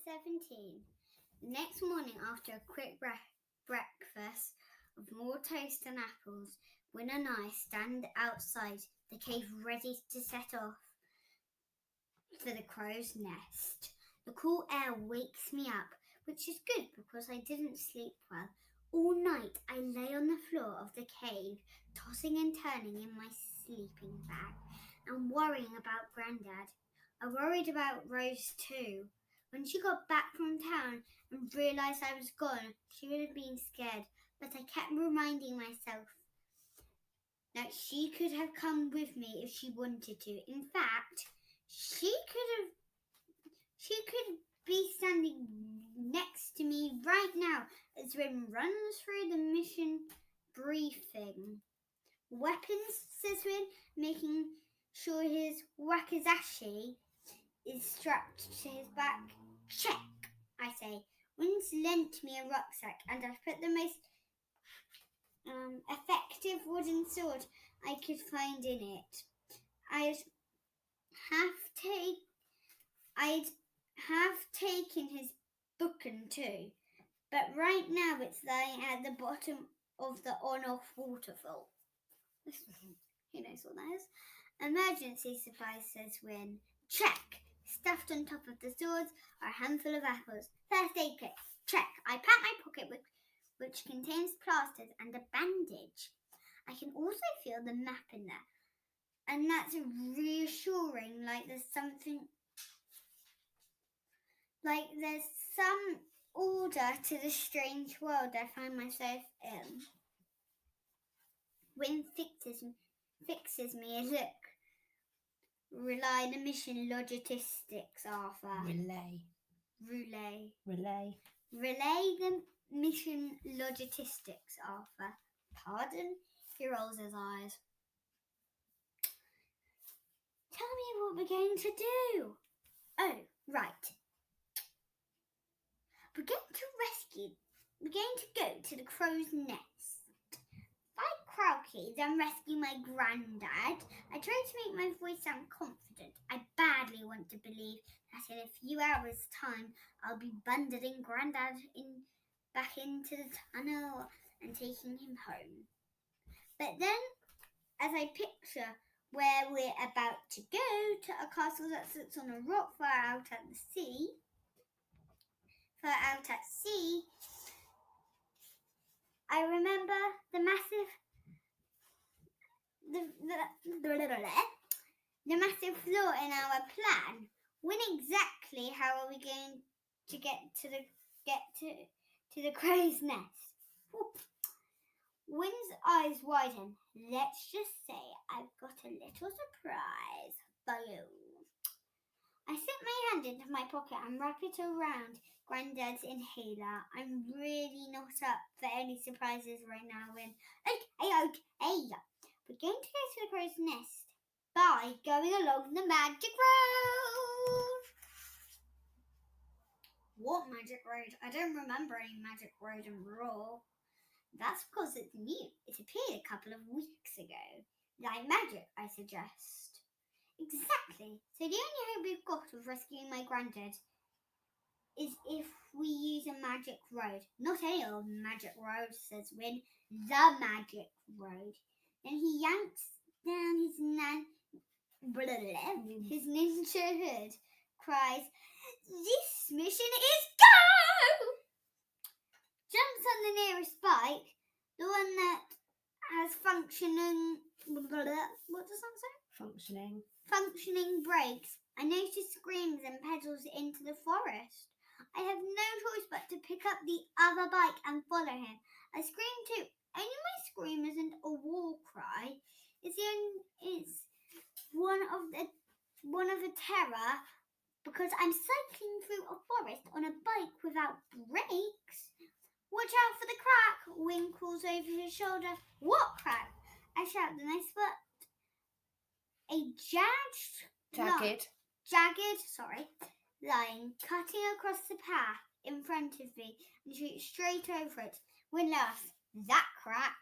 17. The next morning, after a quick breakfast of more toast and apples, Win and I stand outside the cave ready to set off for the crow's nest. The cool air wakes me up, which is good because I didn't sleep well. All night I lay on the floor of the cave, tossing and turning in my sleeping bag and worrying about Grandad. I worried about Rose too. When she got back from town and realised I was gone, she would have been scared, but I kept reminding myself that she could have come with me if she wanted to. In fact, she could be standing next to me right now as Win runs through the mission briefing. Weapons, says Win, making sure his wakizashi is strapped to his back. Check, I say. Win's lent me a rucksack and I've put the most effective wooden sword I could find in it. I'd have taken his bookin too, but right now it's lying at the bottom of the on-off waterfall. Who knows what that is? Emergency supplies, says Win. Check. Stuffed on top of the swords are a handful of apples. First aid kit. Check. I pat my pocket which contains plasters and a bandage. I can also feel the map in there, and that's reassuring, like there's some order to the strange world I find myself in. Win fixes me a look. Relay the mission logistics, Arthur. Relay the mission logistics, Arthur. Pardon? He rolls his eyes. Tell me what we're going to do. Oh, right. We're going to go to the crow's nest. Fight Crowkey, then rescue my Grandad. I try to make my voice sound confident. I badly want to believe that in a few hours' time I'll be bundling Grandad back into the tunnel and taking him home. But then, as I picture where we're about to go, to a castle that sits on a rock far out at sea, I remember the massive flaw in our plan. When exactly how are we going to get to the crow's nest? Whoop. Win's eyes widen. Let's just say I've got a little surprise for you. I slip my hand into my pocket and wrap it around Grandad's inhaler. I'm really not up for any surprises right now, Win. Okay. We're going to go to the crow's nest by going along the magic road. What magic road? I don't remember any magic road in Raw. That's because it's new. It appeared a couple of weeks ago. Like magic, I suggest. Exactly. So the only hope we've got of rescuing my Grandad is if we use a magic road. Not any old magic road, says Win. The magic road. Then he yanks down his ninja hood, cries, "This mission is go!" Jumps on the nearest bike, the one that has functioning... What does that say? Functioning brakes. I notice screams and pedals into the forest. I have no choice but to pick up the other bike and follow him. I scream too. Only my scream isn't a war cry. It's one of a terror, because I'm cycling through a forest on a bike without brakes. Watch out for the crack, Win calls over his shoulder. What crack? I shout, and I spot a jagged line cutting across the path in front of me and shoot straight over it. Win laughs. That crack?